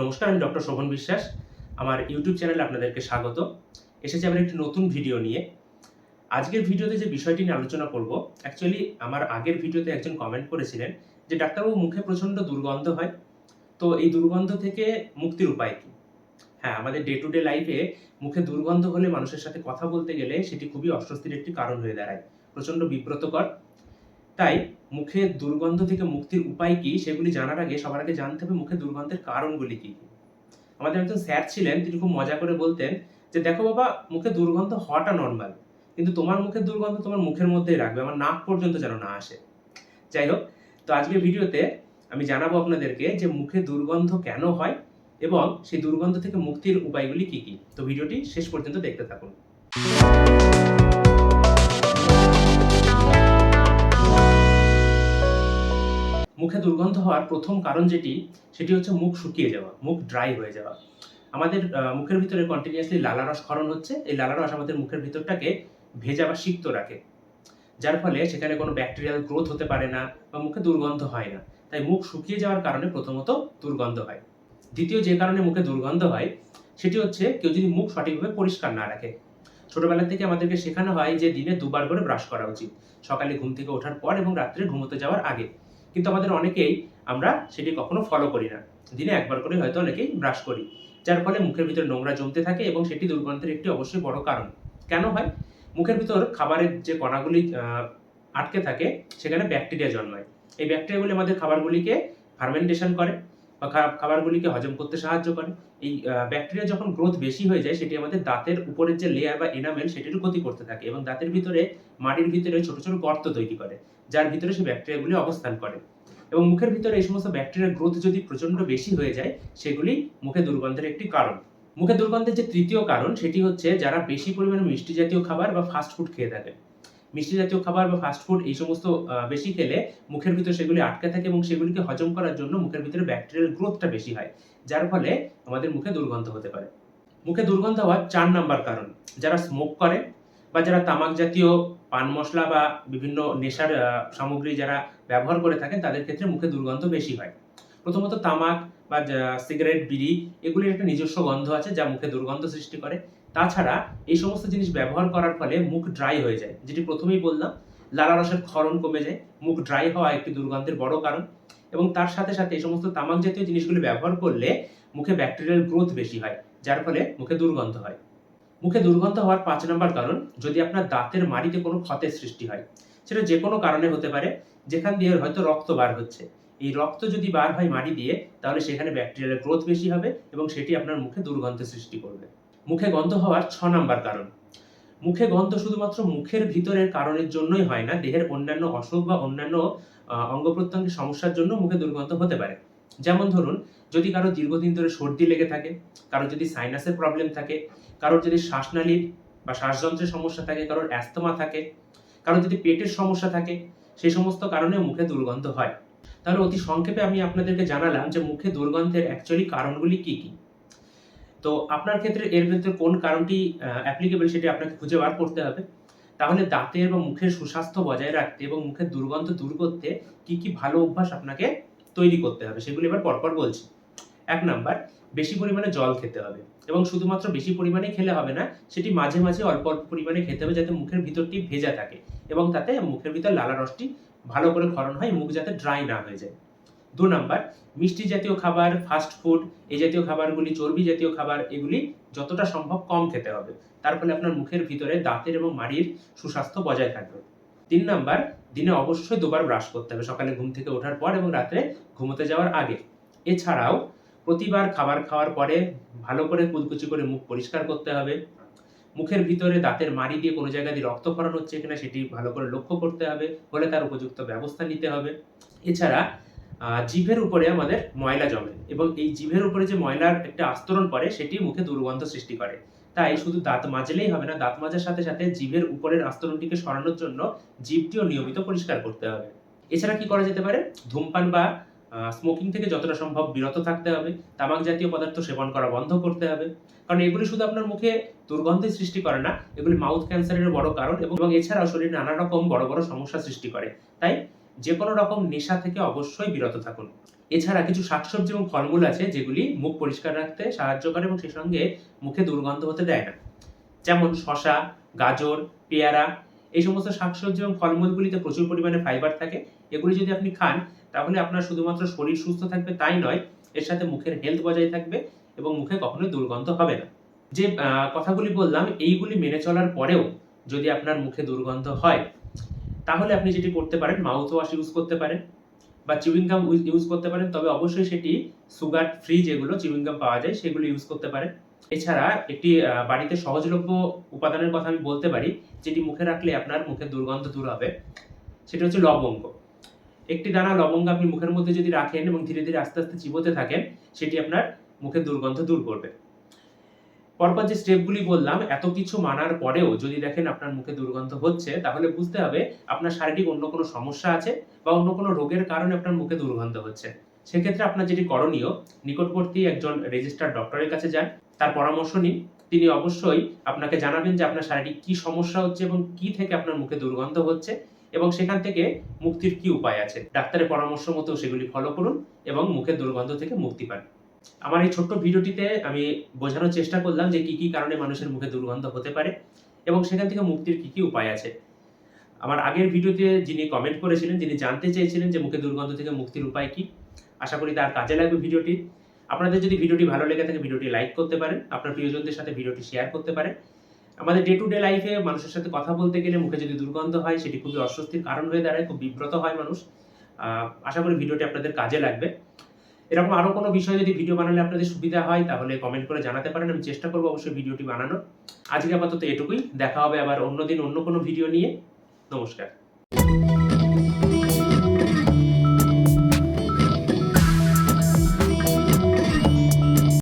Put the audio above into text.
নমস্কার, আমি ডক্টর শোভন বিশ্বাস। আমার ইউটিউব চ্যানেলে আপনাদেরকে স্বাগত। এসেছি আবার একটি নতুন ভিডিও নিয়ে। আজকের ভিডিওতে যে বিষয়টি নিয়ে আলোচনা করব, অ্যাকচুয়ালি আমার আগের ভিডিওতে একজন কমেন্ট করেছিলেন যে, "ডাক্তারবাবু, মুখে প্রচণ্ড দুর্গন্ধ হয়। তো এই দুর্গন্ধ থেকে মুক্তির উপায় কী?" হ্যাঁ, আমাদের ডে টু ডে লাইফে মুখে দুর্গন্ধ হলে মানুষের সাথে কথা বলতে গেলে সেটি খুবই অস্বস্তির একটি কারণ হয়ে দাঁড়ায়। প্রচণ্ড বিব্রতকর। তাই মুখে দুর্গন্ধ থেকে মুক্তির উপায় কী, সেগুলি জানার আগে সবার আগে জানতে হবে মুখে দুর্গন্ধের কারণগুলি কী কী। আমাদের একজন স্যার ছিলেন, তিনি খুব মজা করে বলতেন যে, "দেখো বাবা, মুখে দুর্গন্ধ হওয়াটা নরমাল। কিন্তু তোমার মুখের দুর্গন্ধ তোমার মুখের মধ্যেই রাখবে। আমার নাক পর্যন্ত যেন না আসে।" যাই হোক, তো আজকের ভিডিওতে আমি জানাবো আপনাদেরকে যে মুখে দুর্গন্ধ কেন হয় এবং সেই দুর্গন্ধ থেকে মুক্তির উপায়গুলি কী কী। তো ভিডিওটি শেষ পর্যন্ত দেখতে থাকুন। মুখে দুর্গন্ধ হওয়ার প্রথম কারণ সেটি হচ্ছে মুখ শুকিয়ে যাওয়া, মুখ ড্রাই হয়ে যাওয়া। আমাদের মুখের ভিতরে কন্টিনিউয়াসলি লালারস ক্ষরণ হচ্ছে। এই লালারস আমাদের মুখের ভিতরটাকে ভেজা বা সিক্ত রাখে। যার ফলে সেখানে কোনো ব্যাকটেরিয়াল গ্রোথ হতে পারে না বা মুখে দুর্গন্ধ হয় না। তাই মুখ শুকিয়ে যাওয়ার কারণে প্রথমত দুর্গন্ধ হয়। দ্বিতীয় যে কারণে মুখে দুর্গন্ধ হয়, সেটি হচ্ছে কেউ যদি মুখ সঠিকভাবে পরিষ্কার না রাখে। ছোটবেলা থেকে আমাদেরকে শেখানো হয় যে দিনে ২ বার করে ব্রাশ করা উচিত। সকালে ঘুম থেকে ওঠার পর এবং রাত্রে ঘুমোতে যাওয়ার আগে। কিন্তু আমাদের অনেকেই আমরা সেটি কখনো ফলো করি না। দিনে ১ বার করে হয়তো অনেকেই ব্রাশ করি। যার ফলে মুখের ভিতরে নোংরা জমতে থাকে এবং সেটি দুর্গন্ধের একটি অবশ্যই বড় কারণ। কেন হয়? মুখের ভিতর খাবারের যে কণাগুলি আটকে থাকে, সেখানে ব্যাকটেরিয়া জন্মায়। এই ব্যাকটেরিয়াগুলি আমাদের খাবারগুলিকে ফার্মেন্টেশন করে বা খাবারগুলিকে হজম করতে সাহায্য করে। এই ব্যাকটেরিয়া যখন গ্রোথ বেশি হয়ে যায়, সেটি আমাদের দাঁতের উপরের যে লেয়ার বা এনামেল, সেটিরও ক্ষতি করতে থাকে এবং দাঁতের ভিতরে, মাড়ির ভিতরে ছোট, ছোট গর্ত তৈরি করে, যার ভিতরে সেই ব্যাকটেরিয়াগুলি অবস্থান করে। এবং মুখের ভিতরে এই সমস্ত ব্যাকটেরিয়ার গ্রোথ যদি প্রচণ্ড বেশি হয়ে যায়, সেগুলি মুখে দুর্গন্ধের একটি কারণ। মুখে দুর্গন্ধের যে তৃতীয় কারণ, সেটি হচ্ছে যারা বেশি পরিমাণে মিষ্টি জাতীয় খাবার বা ফাস্ট ফুড খেয়ে থাকে। মিষ্টি জাতীয় খাবার বা ফাস্ট ফুড এই সমস্ত বেশি খেলে মুখের ভিতরে সেগুলি আটকে থাকে এবং সেগুলিকে হজম করার জন্য মুখের ভিতরে ব্যাকটেরিয়াল গ্রোথটা বেশি হয়। যার ফলে আমাদের মুখে দুর্গন্ধ হতে পারে। মুখে দুর্গন্ধ হওয়ার ৪ নাম্বার কারণ, যারা স্মোক করে বা যারা তামাক জাতীয় পান মসলা বা বিভিন্ন নেশার সামগ্রী যারা ব্যবহার করে থাকেন, তাদের ক্ষেত্রে মুখে দুর্গন্ধ বেশি হয়। প্রথমত তামাক বা সিগারেট, বিড়ি, এগুলির একটা নিজস্ব গন্ধ আছে যা মুখে দুর্গন্ধ সৃষ্টি করে। তাছাড়া এই সমস্ত জিনিস ব্যবহার করার ফলে মুখ ড্রাই হয়ে যায়। যেটি প্রথমেই বললাম, লালারসের ক্ষরণ কমে যায়। মুখ ড্রাই হওয়া একটি দুর্গন্ধের বড় কারণ। এবং তার সাথে, সাথে এই সমস্ত তামাক জাতীয় জিনিসগুলি ব্যবহার করলে মুখে ব্যাকটেরিয়াল গ্রোথ বেশি হয়, যার ফলে মুখে দুর্গন্ধ হয়। মুখে দুর্গন্ধ হওয়ার ৫ নাম্বার কারণ, যদি আপনার দাঁতের মাড়িতে কোনো ক্ষতের সৃষ্টি হয়। সেটা যেকোনো কারণে হতে পারে, যেখান দিয়ে হয়তো রক্ত বার হচ্ছে। এই রক্ত যদি বার হয় মাড়ি দিয়ে, তাহলে সেখানে ব্যাকটেরিয়াল গ্রোথ বেশি হবে এবং সেটি আপনার মুখে দুর্গন্ধ সৃষ্টি করবে। মুখে গন্ধ হওয়ার ৬ নাম্বার কারণ, মুখে গন্ধ শুধুমাত্র মুখের ভিতরের কারণের জন্যই হয় না, দেহের অন্যান্য অসুখ বা অন্যান্য অঙ্গ-প্রত্যঙ্গের সমস্যার জন্য মুখে দুর্গন্ধ হতে পারে। যেমন ধরুন, যদি কারো দীর্ঘদিন ধরে সর্দি লেগে থাকে, কারোর যদি সাইনাসের প্রবলেম থাকে, কারোর যদি শ্বাসনালীর বা শ্বাসযন্ত্রের সমস্যা থাকে, কারোর অ্যাস্তমা থাকে, কারোর যদি পেটের সমস্যা থাকে, সেই সমস্ত কারণেও মুখে দুর্গন্ধ হয়। তাহলে অতি সংক্ষেপে আমি আপনাদেরকে জানালাম যে মুখে দুর্গন্ধের অ্যাকচুয়ালি কারণগুলি কি, কি। তো আপনার ক্ষেত্রে এর ভেতরে কোন কারণটি অ্যাপ্লিকেবল সেটি আপনাকে খুঁজে বার করতে হবে। তাহলে দাঁতের বা মুখের সুস্বাস্থ্য বজায় রাখতে এবং মুখের দুর্গন্ধ দূর করতে কি, কি ভালো অভ্যাস আপনাকে তৈরি করতে হবে, সেগুলো এবার পরপর বলছি। ১ নাম্বার, বেশি পরিমাণে জল খেতে হবে এবং শুধুমাত্র বেশি পরিমাণেই খেলে হবে না, সেটি মাঝে, মাঝে অল্প, অল্প পরিমাণে খেতে হবে যাতে মুখের ভিতরটি ভেজা থাকে এবং তাতে মুখের ভিতর লালারসটি ভালো করে ক্ষরণ হয়, মুখ যাতে ড্রাই না হয়ে যায়। ২ নাম্বার, মিষ্টি জাতীয় খাবার, ফাস্ট ফুড, এই জাতীয় খাবারগুলি, চর্বি জাতীয় খাবার, এগুলি যতটা সম্ভব কম খেতে হবে। তার ফলে আপনার মুখের ভিতরে দাঁতের এবং মাড়ির সুস্বাস্থ্য বজায় থাকবে। ৩ নাম্বার, দিনে অবশ্যই ২ বার ব্রাশ করতে হবে, সকালে ঘুম থেকে ওঠার পর এবং রাত্রে ঘুমোতে যাওয়ার আগে। এছাড়াও প্রতিবার খাবার খাওয়ার পরে ভালো করে কুলকুচি করে মুখ পরিষ্কার করতে হবে। মুখের ভিতরে দাঁতের মাড়ি দিয়ে কোনো জায়গা দিয়ে রক্তক্ষরণ হচ্ছে কিনা সেটি ভালো করে লক্ষ্য করতে হবে, হলে তার উপযুক্ত ব্যবস্থা নিতে হবে। এছাড়া জিভের উপরে আমাদের ময়লা জমে এবং এই জিভের উপরে যে ময়লার একটা আস্তরণ পড়ে, সেটি মুখে দুর্গন্ধ সৃষ্টি করে। তাই শুধু দাঁত মাজলেই হবে না, দাঁত মাজার সাথে, সাথে জিভের উপরের আস্তরণটিকে সরানোর জন্য জিভটিও নিয়মিত পরিষ্কার করতে হবে। এছাড়া কি করা যেতে পারে? ধূমপান বা স্মোকিং থেকে যতটা সম্ভব বিরত থাকতে হবে। তামাক জাতীয় পদার্থ সেবন করা বন্ধ করতে হবে। কারণ এগুলি শুধু আপনার মুখে দুর্গন্ধই সৃষ্টি করে না, এগুলি মাউথ ক্যান্সারের বড় কারণ এবং এছাড়াও শরীরে নানা রকম বড়, বড় সমস্যা সৃষ্টি করে। তাই যেকোনো রকম নেশা থেকে অবশ্যই বিরত থাকুন। এছাড়া কিছু শাকসবজি এবং ফলমূল আছে যেগুলি মুখ পরিষ্কার রাখতে সাহায্য করে এবং সেই সঙ্গে মুখে দুর্গন্ধ হতে দেয় না। যেমন শসা, গাজর, পেয়ারা, এই সমস্ত শাকসবজি এবং ফলমূলগুলিতে প্রচুর পরিমাণে ফাইবার থাকে। এগুলি যদি আপনি খান তাহলে আপনার শুধুমাত্র শরীর সুস্থ থাকবে তাই নয়, এর সাথে মুখের হেলথ বজায় থাকবে এবং মুখে কখনোই দুর্গন্ধ হবে না। যে কথাগুলি বললাম এইগুলি মেনে চলার পরেও যদি আপনার মুখে দুর্গন্ধ হয়, তাহলে আপনি যেটি করতে পারেন মাউথ ওয়াশ ইউজ করতে পারেন বা চিউইং গাম ইউজ করতে পারেন। তবে অবশ্যই সেটি সুগার ফ্রি যেগুলো চিউইং গাম পাওয়া যায় সেগুলো ইউজ করতে পারেন। এছাড়া একটি বাড়িতে সহজলভ্য উপাদানের কথা আমি বলতে পারি, যেটি মুখে রাখলে আপনার মুখের দুর্গন্ধ দূর হবে। সেটা হচ্ছে লবঙ্গ। একটি দানা লবঙ্গ আপনি মুখের মধ্যে যদি রাখেন এবং ধীরে ধীরে আস্তে আস্তে চিবোতে থাকেন, সেটি আপনার মুখের দুর্গন্ধ দূর করবে। পরপর যে স্টেপগুলি বললাম, এত কিছু মানার পরেও যদি দেখেন আপনার মুখে দুর্গন্ধ হচ্ছে, তাহলে বুঝতে হবে আপনার শারীরিক অন্য কোনো সমস্যা আছে বা অন্য কোনো রোগের কারণে আপনার মুখে দুর্গন্ধ হচ্ছে। সেক্ষেত্রে আপনার যেটি করণীয়, নিকটবর্তী একজন রেজিস্টার্ড ডক্টরের কাছে যান, তার পরামর্শ নিন। তিনি অবশ্যই আপনাকে জানাবেন যে আপনার শারীরিক কি সমস্যা হচ্ছে এবং কি থেকে আপনার মুখে দুর্গন্ধ হচ্ছে এবং সেখান থেকে মুক্তির কি উপায় আছে। ডাক্তারের পরামর্শ মতো সেগুলি ফলো করুন এবং মুখের দুর্গন্ধ থেকে মুক্তি পান। আমার এই ছোট্ট ভিডিওটিতে আমি বোঝানোর চেষ্টা করলাম যে কি কি কারণে মানুষের মুখে দুর্গন্ধ হতে পারে এবং সেখান থেকে মুক্তির কি কি উপায় আছে। আমার আগের ভিডিওতে যিনি কমেন্ট করেছিলেন, যিনি জানতে চেয়েছিলেন যে মুখে দুর্গন্ধ থেকে মুক্তির উপায় কি, আশা করি তার কাজে লাগবে ভিডিওটি। আপনাদের যদি ভিডিওটি ভালো লেগে থাকে ভিডিওটি লাইক করতে পারেন, আপনার প্রিয়জনদের সাথে ভিডিওটি শেয়ার করতে পারেন। আমাদের ডে টু ডে লাইফে মানুষের সাথে কথা বলতে গেলে মুখে যদি দুর্গন্ধ হয় সেটি খুবই অস্বস্তির কারণ হয়ে দাঁড়ায়, খুব বিব্রত হয় মানুষ। আশা করি ভিডিওটি আপনাদের কাজে লাগবে। এরকম আরো কোনো বিষয়ে যদি ভিডিও বানালে আপনাদের সুবিধা হয় তাহলে কমেন্ট করে জানাতে পারেন। আমি চেষ্টা করব অবশ্যই ভিডিওটি বানানোর। আজকে আপাতত এটুকুই। দেখা হবে আবার অন্যদিন অন্য কোনো ভিডিও নিয়ে। নমস্কার।